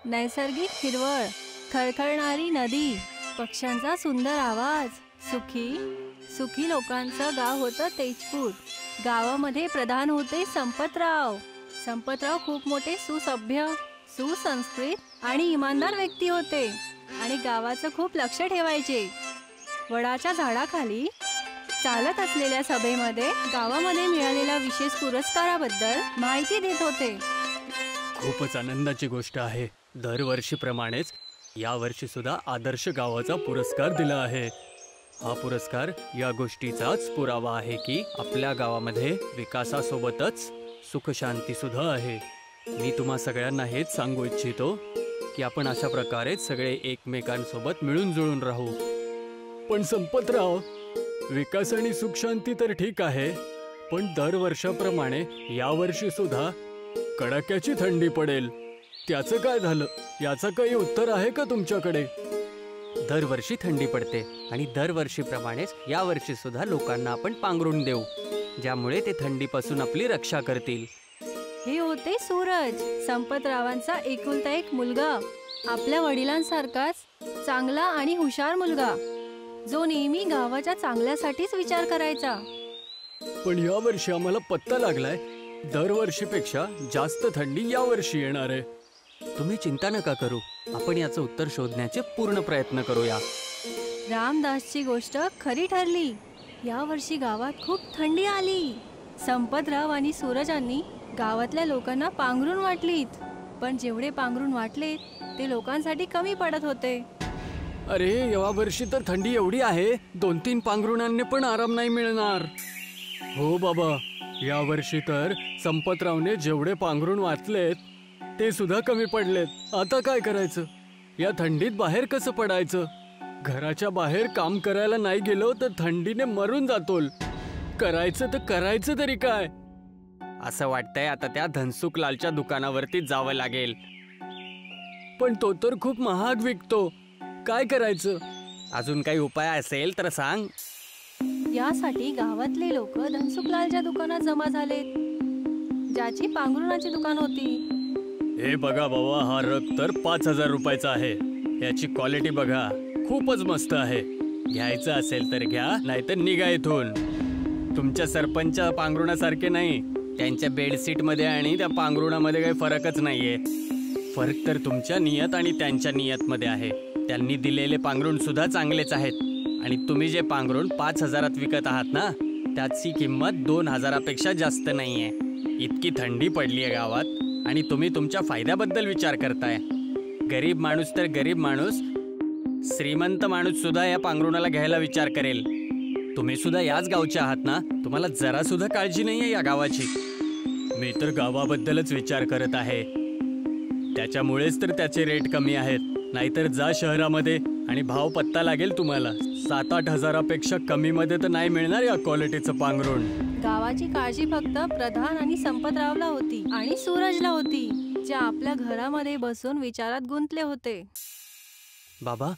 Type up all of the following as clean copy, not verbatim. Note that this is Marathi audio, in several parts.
नैसर्गिक हिरवळ, खळखळणारी नदी, पक्ष्यांचा सुंदर आवाज, सुखी सुखी लोकांचं गाव होतं तेजपूर. गावामध्ये प्रधान होते संपतराव. संपतराव खूप मोठे सुसभ्य, सुसंस्कृत आणि इमानदार व्यक्ती होते आणि गावाचं खूप लक्ष ठेवायचे. वडाच्या झाडाखाली चालत असलेल्या सभेमध्ये गावामध्ये मिळालेल्या विशेष पुरस्काराबद्दल माहिती देत होते. खूपच आनंदाची गोष्ट आहे. दरवर्षीप्रमाणेच यावर्षी सुद्धा आदर्श गावाचा पुरस्कार दिला आहे. हा पुरस्कार या गोष्टीचाच पुरावा आहे की आपल्या गावामध्ये विकासासोबतच सुखशांती सुद्धा आहे. मी तुम्हा सगळ्यांना हेच सांगू इच्छितो की आपण अशा प्रकारे सगळे एकमेकांसोबत मिळून जुळून राहू. पण संपतराव, विकास आणि सुखशांती तर ठीक आहे, पण दरवर्षाप्रमाणे यावर्षी सुद्धा कडाक्याची थंडी पडेल. त्याचं काय झालं? याचं काही उत्तर आहे का तुमच्याकडे? दरवर्षी थंडी पडते आणि दरवर्षीप्रमाणेच यावर्षी सुद्धा लोकांना आपण पांघरून देऊ, ज्यामुळे ते थंडीपासून आपली रक्षा करतील. हे होते सूरज, संपतरावांचा एकुलता एक मुलगा. आपल्या वडिलांसारखाच चांगला आणि हुशार मुलगा, जो नेहमी गावाच्या चांगल्यासाठीच विचार करायचा. पण यावर्षी आम्हाला पत्ता लागलाय, दरवर्षीपेक्षा जास्त थंडी यावर्षी येणार आहे. तुम्ही चिंता नका करू, आपण याचं उत्तर शोधण्याचे पूर्ण प्रयत्न करूया. रामदासची गोष्ट खरी ठरली. यावर्षी गावात खूप थंडी आली. संपतराव आणि सूरजांनी गावातल्या लोकांना पांघरून वाटलीत, पण जेवढे पांघरून वाटले ते लोकांसाठी कमी पडत होते. अरे, यावर्षी तर थंडी एवढी आहे, 2-3 पांघरुणांनी पण आराम नाही मिळणार. हो बाबा, यावर्षी तर संपतरावने जेवढे पांघरून वाचलेत ते सुद्धा कमी पडलेत. आता काय करायचं? या थंडीत बाहेर कसं पडायचं? घराच्या बाहेर काम करायला नाही गेलो तर थंडीने मरून जातोल. करायचं तरी काय? असं वाटतंय आता त्या धनसुखलालच्या दुकानावरती जावं लागेल. पण तो तर खूप महाग विकतो. काय करायचं? अजून काही उपाय असेल तर सांग. यासाठी गावातले लोक धनसुखलालच्या दुकानात जमा झालेत, ज्याची पांघरुणाची दुकान होती. हे बघा बाबा, हा रग तर 5,000 रुपयाचा आहे. याची क्वालिटी बघा, खूपच मस्त आहे. घ्यायचं असेल तर घ्या, नाहीतर निघा इथून. तुमच्या सरपंच पांघरुणासारखे नाही. त्यांच्या बेडशीट मध्ये आणि त्या पांघरुणामध्ये काही फरकच नाहीये. फरक तर तुमच्या नियत आणि त्यांच्या नियत मध्ये आहे. त्यांनी दिलेले पांघरुण सुद्धा चांगलेच आहेत आणि तुम्ही जे पांघरुण 5,000 विकत आहात ना, त्याची किंमत 2,000पेक्षा जास्त नाहीये. इतकी थंडी पडली आहे गावात आणि तुम्ही तुमच्या फायद्याबद्दल विचार करताय. गरीब माणूस तर गरीब माणूस, श्रीमंत माणूस सुद्धा या पांघरुणाला घ्यायला विचार करेल. तुम्ही सुद्धा याच गावचे आहात ना? तुम्हाला जरा सुद्धा काळजी नाहीये या गावाची? मी तर गावाबद्दलच विचार करत आहे. त्याच्यामुळेच तर त्याचे रेट कमी आहेत. नाहीतर जा शहरामध्ये आणि भाव पत्ता लागेल तुम्हाला. 7-8 हजारापेक्षा कमी मध्ये तर नाही मिळणार या क्वालिटीचं पांघरुण. गावाची काळजी फक्त प्रधान आणि संपतरावला होती आणि सूरजला होती, जे आपल्या घरामध्ये बसून विचारात गुंतले होते. बाबा,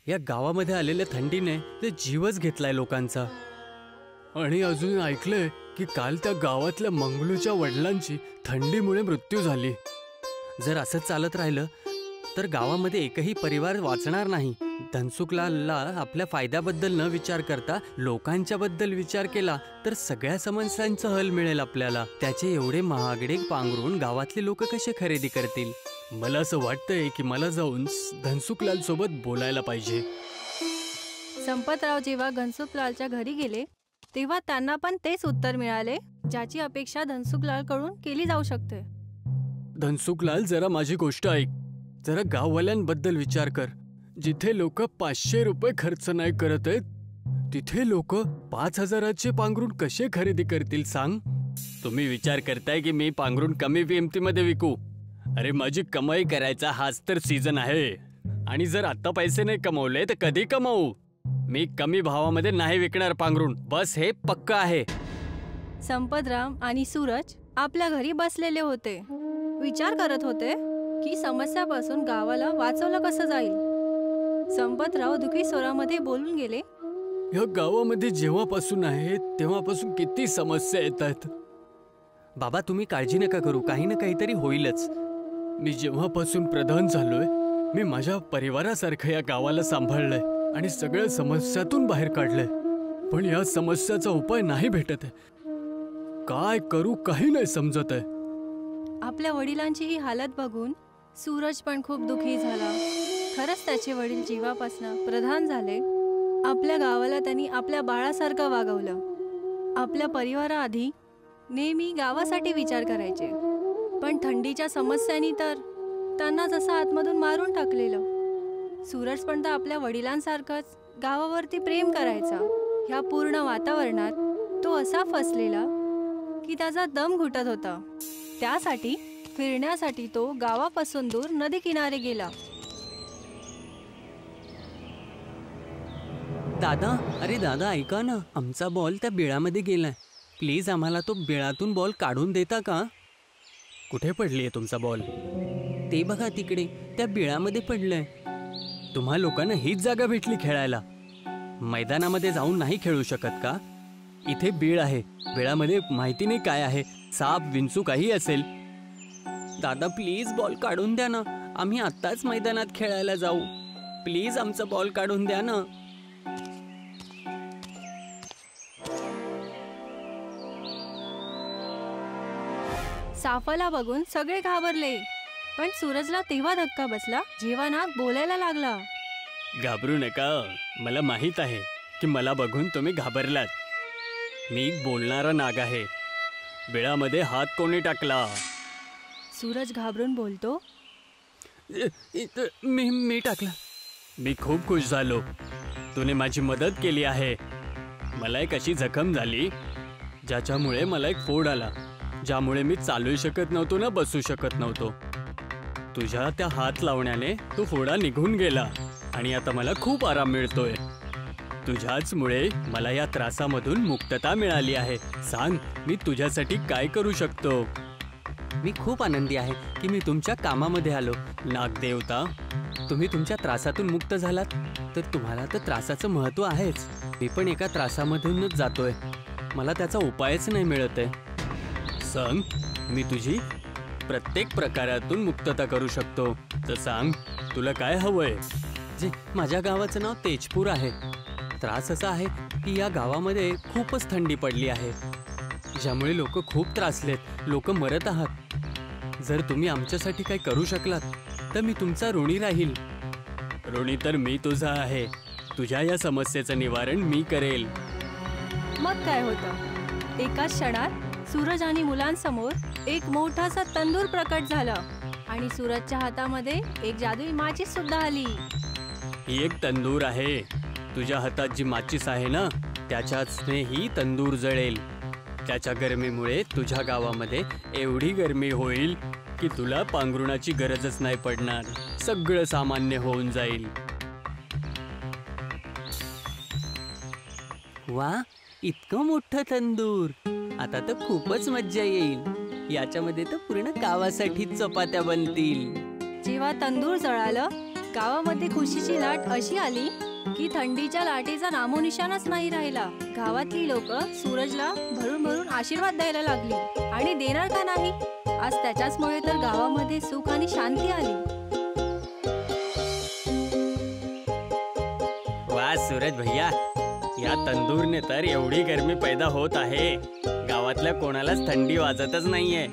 या गावामध्ये आलेल्या थंडीने ते जीवच घेतलाय लोकांचा. आणि अजून ऐकलंय की काल त्या गावातल्या मंगलूच्या वडिलांची थंडीमुळे मृत्यू झाली. जर असं चालत राहिलं तर गावामध्ये एकही परिवार वाचणार नाही. धनसुखलालला आपल्या फायद्याबद्दल न विचार करता लोकांच्या बद्दल विचार केला तर सगळ्या समस्यांचा हल मिळेल आपल्याला. त्याचे एवढे महागडे पांघरून गावातले लोक कसे खरेदी करतील? मला असं वाटतंय की मला जाऊन धनसुखलाल सोबत बोलायला पाहिजे. संपतराव जेव्हा धनसुखलालच्या घरी गेले तेव्हा त्यांना पण तेच उत्तर मिळाले, ज्याची अपेक्षा धनसुखलाल कडून केली जाऊ शकते. धनसुखलाल, जरा माझी गोष्ट ऐक. जरा गाववाल्यांबद्दल विचार कर. जिथे लोक 500 रुपये खर्च नाही करत आहेत, तिथे लोक 5,000चे पांघरून कसे खरेदी करतील सांग? तुम्ही विचार करताय की मी पांघरून कमी किमतीमध्ये विकू? अरे, माझी कमाई करायचा हाच तर सीझन आहे. आणि जर आता पैसे नाही कमवले तर कधी कमवू? मी कमी भावामध्ये नाही विकणार पांघरून, बस हे पक्क आहे. संपतराव आणि सूरज आपल्या घरी बसलेले होते. विचार करत होते की समस्यापासून गावाला वाचवलं कसं जाईल. संपतराव दुखी स्वरामध्ये बोलून गेले, या गावामध्ये जेव्हापासून आहे तेव्हापासून किती समस्या येतात. बाबा, तुम्ही काळजी नका करू, काही ना काहीतरी होईलच. मी जेव्हापासून प्रधान झालोय मी माझ्या परिवारासारखं या गावाला सांभाळलंय आणि सगळ्या समस्यातून बाहेर काढलंय, पण या समस्याचा उपाय नाही भेटत आहे. काय करू काही नाही समजत आहे. आपल्या वडिलांची ही हालत बघून सूरज पण खूप दुखी झाला. खरंच त्याचे वडील जीवापासनं प्रधान झाले. आपल्या गावाला त्यांनी आपल्या बाळासारखं वागवलं. आपल्या परिवाराआधी नेहमी गावासाठी विचार करायचे, पण थंडीच्या समस्यांनी तर त्यांना जसं आतमधून मारून टाकलेलं. सूरज पण तर आपल्या वडिलांसारखंच गावावरती प्रेम करायचा. ह्या पूर्ण वातावरणात तो असा फसलेला की त्याचा दम घुटत होता. त्यासाठी फिरण्यासाठी तो गावापासून दूर नदी किनारे गेला. दादा, अरे दादा ऐका ना, आमचा बॉल त्या बिळामध्ये गेलाय. प्लीज आम्हाला तो बिळातून बॉल काढून देता का? कुठे पडलीये तुमचा बॉल? ते बघा तिकडे त्या बिळामध्ये पडलंय. तुम्हा लोकांना हीच जागा भेटली खेळायला? मैदानामध्ये जाऊन नाही खेळू शकत का? इथे बीळ आहे. बिळामध्ये माहिती नाही काय आहे, साप विंचू काही असेल. दादा प्लीज बॉल काढून द्या ना, आम्ही आत्ताच मैदानात खेळायला जाऊ. प्लीज आमचा बॉल काढून द्या ना. सापाला बघून सगळे घाबरले, पण सूरजला तेव्हा धक्का बसला जेव्हा नाग बोलायला लागला. घाबरू नका, मला माहित आहे की मला बघून तुम्ही घाबरलात. मी एक बोलणारा नाग आहे. बिळामध्ये हात कोणी टाकला? सूरज घाबरून बोलतो, मी टाकला. मी खूप खुश झालो. तूने माझी मदत केली आहे. मला एक अशी जखम झाली ज्याच्यामुळे मला एक फोड आला, ज्यामुळे मी चालू शकत नव्हतो ना बसू शकत नव्हतो. तुझ्या त्या हात लावण्याने तो फोडा निघून गेला आणि आता मला खूप आराम मिळतोय. तुझ्याचमुळे मला या त्रासामधून मुक्तता मिळाली आहे. सांग, मी तुझ्यासाठी काय करू शकतो? मी खूप आनंदी आहे की मी तुमच्या कामामध्ये आलो. नागदेवता, तुम्ही तुमच्या त्रासातून मुक्त झालात तर तुम्हाला तर त्रासाचं महत्त्व आहेच. मी पण एका त्रासामधूनच जातोय. मला त्याचा उपायच नाही मिळत आहे. सांग, मी तुझी प्रत्येक प्रकारातून मुक्तता करू शकतो. तर सांग, तुला काय हवंय? जे माझ्या गावाचं नाव तेजपूर आहे. त्रास असा आहे की या गावामध्ये खूपच थंडी पडली आहे, ज्यामुळे लोक खूप त्रासलेत. लोक मरत आहात. जर तुम्ही आमच्यासाठी काही करू शकलात तर मी तुमचा ऋणी राहील. ऋणी तर मी तुझा आहे. तुझ्या या समस्येचं निवारण मी करेल. मग काय होतं, एकाच क्षणात सूरज आणि मुलांसमोर एक मोठासा तंदूर प्रकट झाला आणि सूरजच्या हातामध्ये एक जादुई माचीस सुद्धा आली. ही एक तंदूर आहे. तुझ्या हातात जी माचीस आहे ना, त्याच्याचने ही तंदूर जळेल. त्याच्या गरमीमुळे तुझ्या गावामध्ये एवढी गरमी होईल की तुला पांघरुणाची गरजच नाही पडणार. सगळं सामान्य होऊन जाईल. वा, इतकं मोठं तंदूर! आता तर खूपच मज्जा येईल. याच्यामध्ये तर पूर्ण गावासाठी चपात्या बनतील. जेव्हा तंदूर जळालं, गावामध्ये खुशीची लाट अशी आली की थंडीच्या लाटेचा नामोनिशाणच नाही राहिला. गावातली लोक सूरजला भरून भरून आशीर्वाद द्यायला लागली. आणि देणार का नाही, आज त्याच्याचमुळे तर गावामध्ये सुख आणि शांती आली. वा सूरज भैया, या तंदूरने तर एवढी गरमी पैदा होत आहे, गावातल्या कोणालाच थंडी वाजतच नाहीये.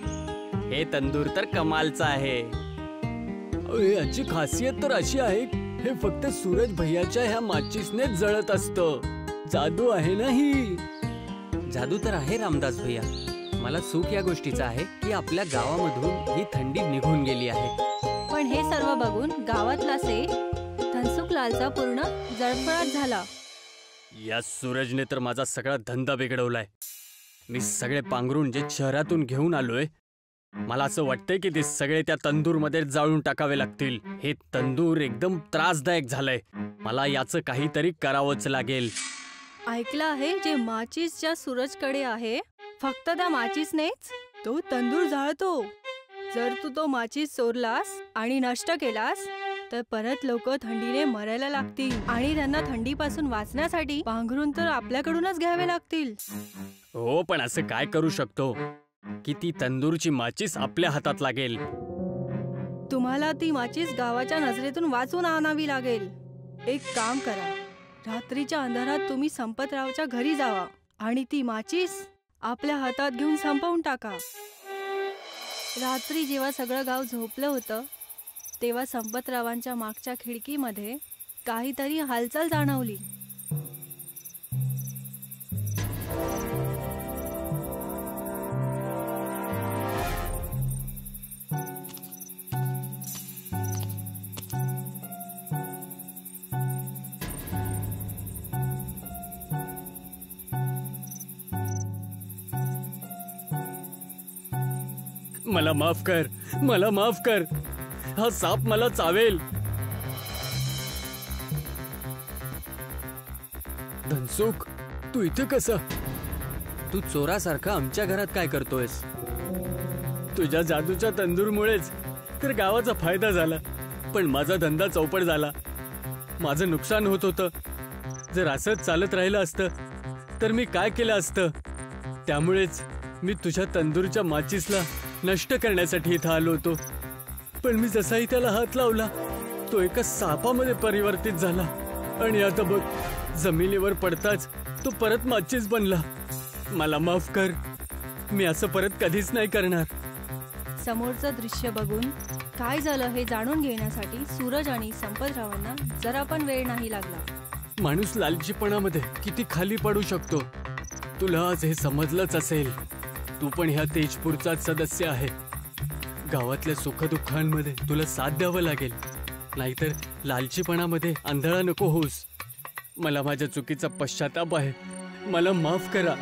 हे तंदूर तर कमालचं आहे. याची खासियत तर अशी आहे, हे फक्त सूरज भैयाच्या ह्या माचीसने जळत असतं. जादू आहे ना ही. जादू तर आहे रामदास भैया. मला सुख या गोष्टीचं आहे की आपल्या गावामधून ही थंडी निघून गेली आहे. पण हे सर्व बघून गावातला सेठ धनसुखलालचा पूर्ण जळफळाट झाला. या सूरजने तर माझा सगळा धंदा बिघडवलाय. मी सगळे पांघरून जे शहरातून घेऊन आलोय, मला असं वाटतंय की ते सगळे त्या तंदूरमध्ये जाळून टाकावे लागतील. हे तंदूर एकदम त्रासदायक झालंय. मला याचं काहीतरी करावंच लागेल. ऐकलं आहे, जे माचीसच्या सूरजकडे आहे, फक्त त्या माचीसनेच तो तंदूर जाळतो. जर तू तो माचीस चोरलास आणि नष्ट केलास तर परत लोक थंडीने मरायला लागतील आणि त्यांना थंडीपासून वाचण्यासाठी पांघरून तर आपल्याकडूनच घ्यावे लागतील. हो, पण असं काय करू शकतो की ती तंदूरची माचीस आपल्या हातात लागेल? तुम्हाला ती माचीस गावाच्या नजरेतून वाचून आणावी लागेल. एक काम करा, रात्रीच्या अंधारात तुम्ही संपतरावच्या घरी जावा आणि ती माचीस आपल्या हातात घेऊन संपवून टाका. रात्री जेव्हा सगळं गाव झोपलं होतं तेव्हा संपतरावांच्या मागच्या खिडकीमध्ये काहीतरी हालचाल जाणवली. मला माफ कर, मला माफ कर. हा साप मला चावेल. धनसुख, तू इथे कसा? तू चोरासारखा आमच्या घरात काय करतोयस? तुझ्या जादूच्या तंदूरमुळेच तर गावाचा फायदा झाला, पण माझा धंदा चौपट झाला. माझं नुकसान होत होतं. जर असंच चालत राहिलं असतं तर मी काय केलं असतं? त्यामुळेच मी तुझ्या तंदूरच्या माचीसला नष्ट करण्यासाठी इथं आलो होतो. पण मी जसाही त्याला हात लावला तो एका सापामध्ये परिवर्तित झाला आणि आता बघ, जमिनीवर पडताच तो परत माचीस बनला. मला माफ कर, मी असं परत कधीच नाही करणार. समोरचं दृश्य बघून काय झालं हे जाणून घेण्यासाठी सूरज आणि संपतरावांना जरा पण वेळ नाही लागला. माणूस लालचीपणामध्ये किती खाली पडू शकतो तुला आज हे समजलंच असेल. तू पण ह्या तेजपूरचाच सदस्य आहे. गावातल्या सुखदुःखांमध्ये तुला साथ द्यावं लागेल, नाहीतर लालचीपणामध्ये आंधळा नको होऊस. मला माझ्या चुकीचा पश्चाताप आहे. मला माफ करा.